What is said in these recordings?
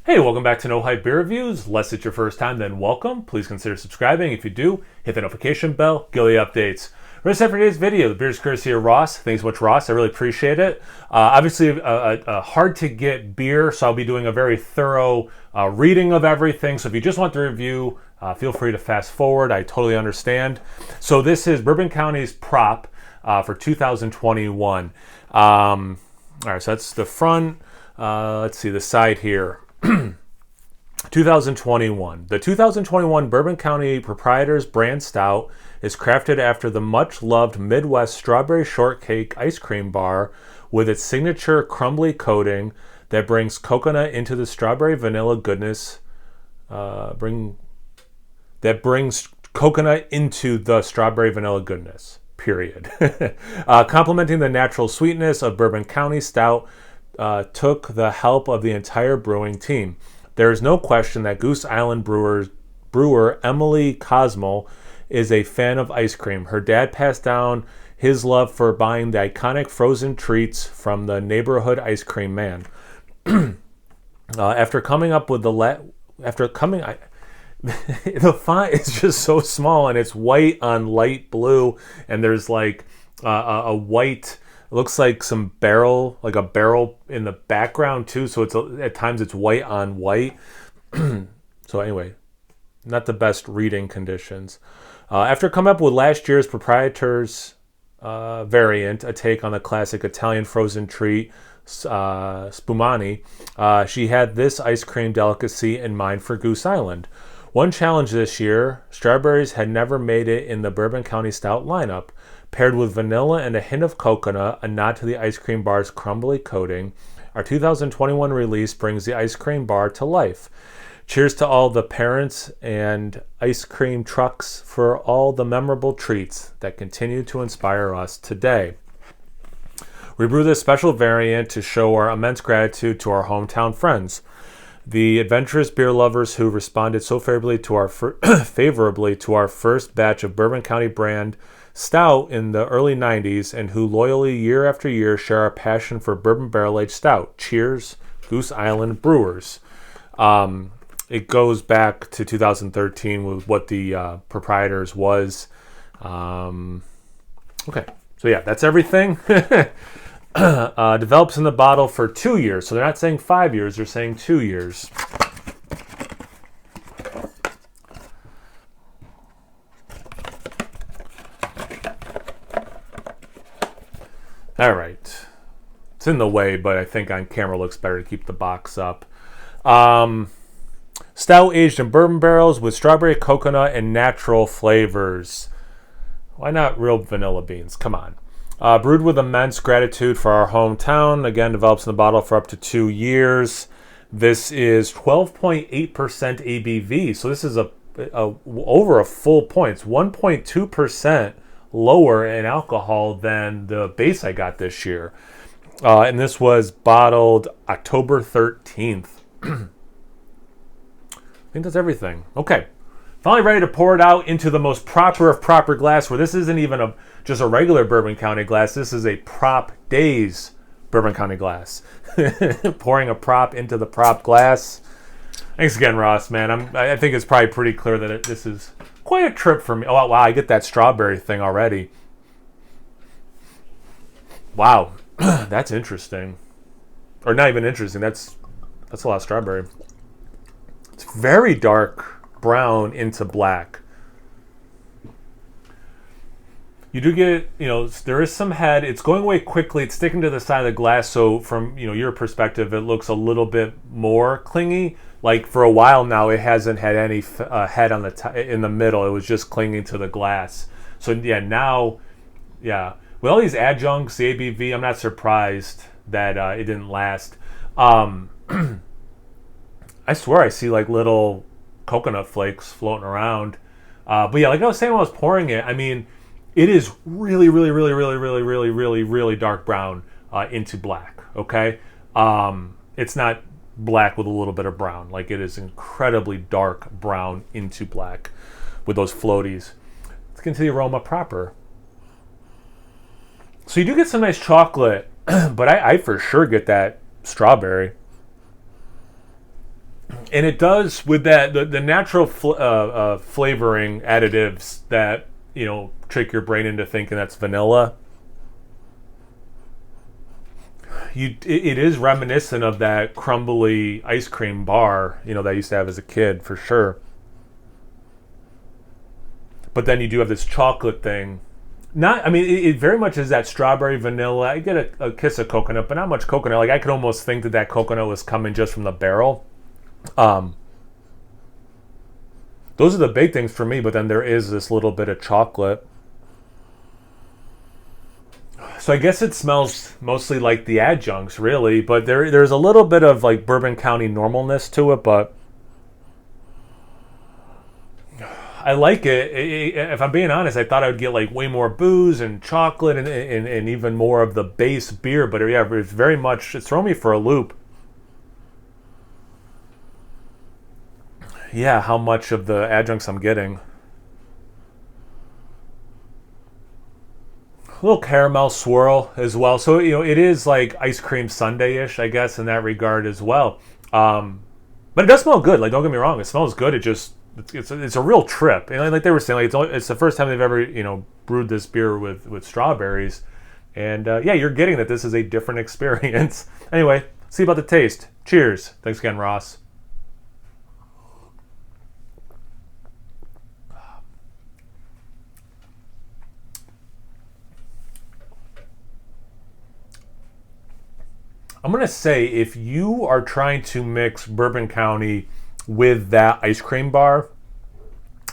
Hey, welcome back to No Hype Beer Reviews. Unless it's your first time, then welcome. Please consider subscribing. If you do, hit the notification bell, get all the updates. We're set for today's video. The beer is courtesy of Ross. Thanks so much, Ross. I really appreciate it. Obviously, a hard to get beer, so I'll be doing a very thorough reading of everything. So if you just want the review, feel free to fast forward. I totally understand. So this is Bourbon County's prop for 2021. All right, so that's the front. Let's see the side here. 2021. The 2021 Bourbon County Proprietor's brand Stout is crafted after the much-loved Midwest strawberry shortcake ice cream bar with its signature crumbly coating that brings coconut into the strawberry vanilla goodness. Brings coconut into the strawberry vanilla goodness. Period. Complementing the natural sweetness of Bourbon County Stout. Took the help of the entire brewing team. There is no question that Goose Island brewer Emily Cosmo is a fan of ice cream. Her dad passed down his love for buying the iconic frozen treats from the neighborhood ice cream man. After coming up with the font is just so small and it's white on light blue, and there's like a white. It looks like a barrel in the background too. So at times it's white on white. So anyway, not the best reading conditions. After coming up with last year's Proprietor's variant, a take on the classic Italian frozen treat Spumani, she had this ice cream delicacy in mind for Goose Island. One challenge this year, strawberries had never made it in the Bourbon County Stout lineup. Paired with vanilla and a hint of coconut, a nod to the ice cream bar's crumbly coating, our 2021 release brings the ice cream bar to life. Cheers to all the parents and ice cream trucks for all the memorable treats that continue to inspire us today. We brew this special variant to show our immense gratitude to our hometown friends, the adventurous beer lovers who responded so favorably to our first batch of Bourbon County brand Stout in the early 90s, and who loyally year after year share our passion for bourbon barrel-aged stout. Cheers, Goose Island Brewers. It goes back to 2013 with what the Proprietors was. Okay, so yeah, that's everything. Develops in the bottle for 2 years. So they're not saying 5 years, they're saying 2 years. All right. It's in the way, but I think on camera looks better to keep the box up. Stout aged in bourbon barrels with strawberry, coconut, and natural flavors. Why not real vanilla beans? Come on. Brewed with immense gratitude for our hometown. Again, develops in the bottle for up to 2 years. This is 12.8% ABV. So this is over a full point. It's 1.2% lower in alcohol than the base I got this year. And this was bottled October 13th. I think that's everything. Okay. Finally ready to pour it out into the most proper of proper glass, where this isn't even just a regular Bourbon County glass. This is a Prop Days Bourbon County glass. Pouring a prop into the prop glass. Thanks again, Ross, man. I think it's probably pretty clear that this is quite a trip for me. Oh, wow, I get that strawberry thing already. Wow, that's interesting. Or not even interesting. That's a lot of strawberry. It's very dark brown into black. You do get, there is some head. It's going away quickly. It's sticking to the side of the glass. So from, your perspective, it looks a little bit more clingy. Like for a while now, it hasn't had any head on in the middle. It was just clinging to the glass. So yeah, now, yeah, with all these adjuncts, the ABV, I'm not surprised that it didn't last. I swear I see like little coconut flakes floating around. But yeah, like I was saying when I was pouring it, I mean, it is really, really, really, really, really, really, really, really dark brown into black. Okay, it's not black with a little bit of brown. Like it is incredibly dark brown into black with those floaties. Let's get into the aroma proper. So you do get some nice chocolate, but I for sure get that strawberry. And it does with that the natural flavoring additives that trick your brain into thinking that's vanilla. It is reminiscent of that crumbly ice cream bar that I used to have as a kid for sure. But then you do have this chocolate thing. I mean, it very much is that strawberry vanilla. I get a kiss of coconut, but not much coconut. Like I could almost think that coconut was coming just from the barrel. Those are the big things for me, but then there is this little bit of chocolate. So I guess it smells mostly like the adjuncts, really, but there's a little bit of like Bourbon County normalness to it, but I like it. If I'm being honest, I thought I would get like way more booze and chocolate and even more of the base beer, but yeah, it's very much, it's throwing me for a loop. Yeah, how much of the adjuncts I'm getting. A little caramel swirl as well. So, it is like ice cream sundae-ish, I guess, in that regard as well. But it does smell good. Like, don't get me wrong. It smells good. It's a real trip. And like they were saying, like it's the first time they've ever, brewed this beer with strawberries. And yeah, you're getting that this is a different experience. Anyway, see about the taste. Cheers. Thanks again, Ross. I'm going to say if you are trying to mix Bourbon County with that ice cream bar,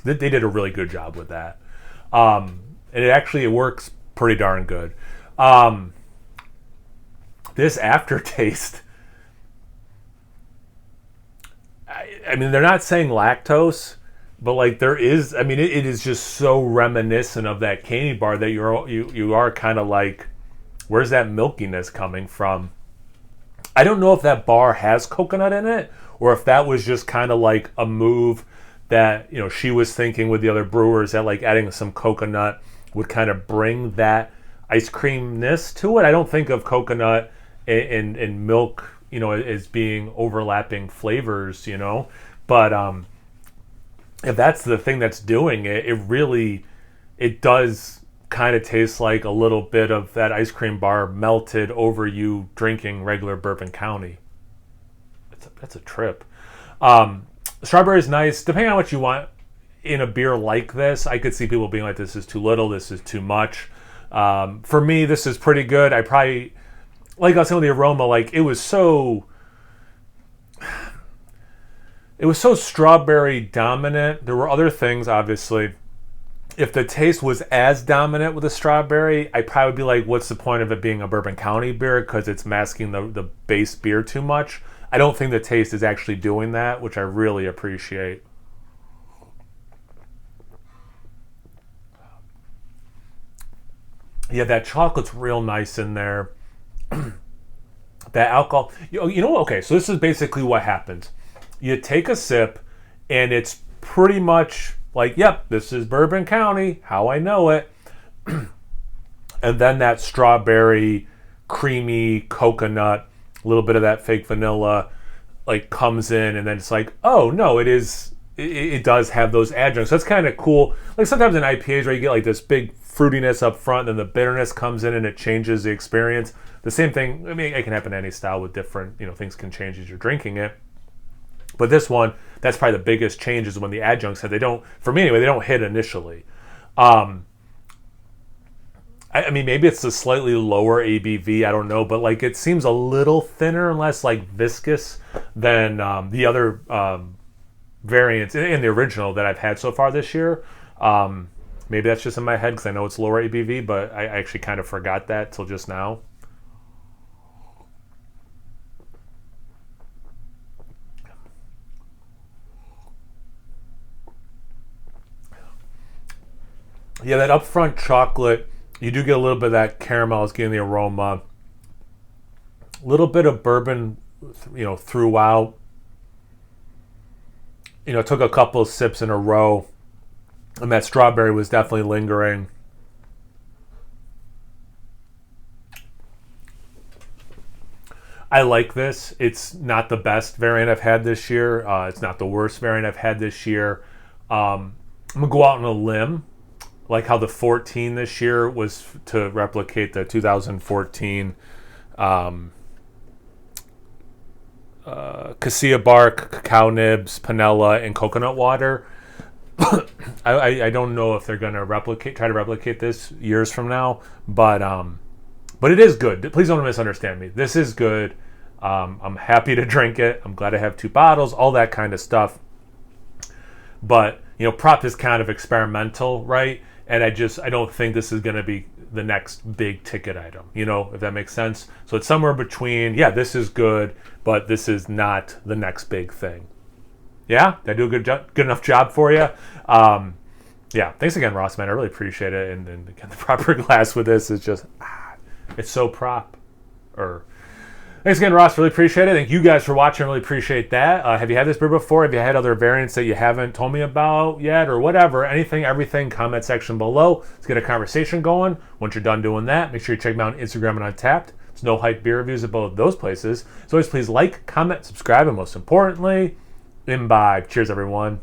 they did a really good job with that. And it works pretty darn good. This aftertaste, I mean, they're not saying lactose, but like there is, I mean, it is just so reminiscent of that candy bar that you are kind of like, where's that milkiness coming from? I don't know if that bar has coconut in it or if that was just kind of like a move that, she was thinking with the other brewers that like adding some coconut would kind of bring that ice creamness to it. I don't think of coconut and milk, as being overlapping flavors, but if that's the thing that's doing it, it does kind of tastes like a little bit of that ice cream bar melted over you drinking regular Bourbon County. That's a trip. Strawberry is nice. Depending on what you want in a beer like this, I could see people being like, this is too little, this is too much. For me, this is pretty good. I probably, like I was saying with the aroma, like it was so strawberry dominant. There were other things, obviously. If the taste was as dominant with the strawberry, I'd probably be like, what's the point of it being a Bourbon County beer? Because it's masking the base beer too much. I don't think the taste is actually doing that, which I really appreciate. Yeah, that chocolate's real nice in there. That alcohol, okay, so this is basically what happens. You take a sip, and it's pretty much like, yep, this is Bourbon County, how I know it. And then that strawberry, creamy coconut, a little bit of that fake vanilla, like comes in, and then it's like, oh no, it does have those adjuncts. That's kind of cool. Like sometimes in IPAs where you get like this big fruitiness up front, and then the bitterness comes in and it changes the experience. The same thing, I mean, it can happen in any style with different, things can change as you're drinking it. But this one, that's probably the biggest change is when the adjuncts they don't, for me anyway, they don't hit initially. I mean, maybe it's a slightly lower ABV, I don't know, but like it seems a little thinner and less like viscous than the other variants in the original that I've had so far this year. Maybe that's just in my head because I know it's lower ABV, but I actually kind of forgot that till just now. Yeah, that upfront chocolate, you do get a little bit of that caramel, it's getting the aroma. A little bit of bourbon, throughout. Took a couple of sips in a row, and that strawberry was definitely lingering. I like this. It's not the best variant I've had this year. It's not the worst variant I've had this year. I'm going to go out on a limb, like how the 14 this year was to replicate the 2014 cassia bark, cacao nibs, panela, and coconut water. I don't know if they're going to try to replicate this years from now, but it is good. Please don't misunderstand me. This is good. I'm happy to drink it. I'm glad I have 2 bottles, all that kind of stuff. But, prop is kind of experimental, right? And I don't think this is going to be the next big ticket item, if that makes sense. So it's somewhere between, this is good, but this is not the next big thing. Yeah? Did I do a good enough job for you? Thanks again, Ross, man. I really appreciate it. And again, the proper glass with this is just, it's so prop. Thanks again, Ross. Really appreciate it. Thank you guys for watching. Really appreciate that. Have you had this beer before? Have you had other variants that you haven't told me about yet or whatever? Anything, everything, comment section below. Let's get a conversation going. Once you're done doing that, make sure you check me out on Instagram and Untapped. There's no hype beer reviews at both those places. As always, please like, comment, subscribe, and most importantly, imbibe. Cheers, everyone.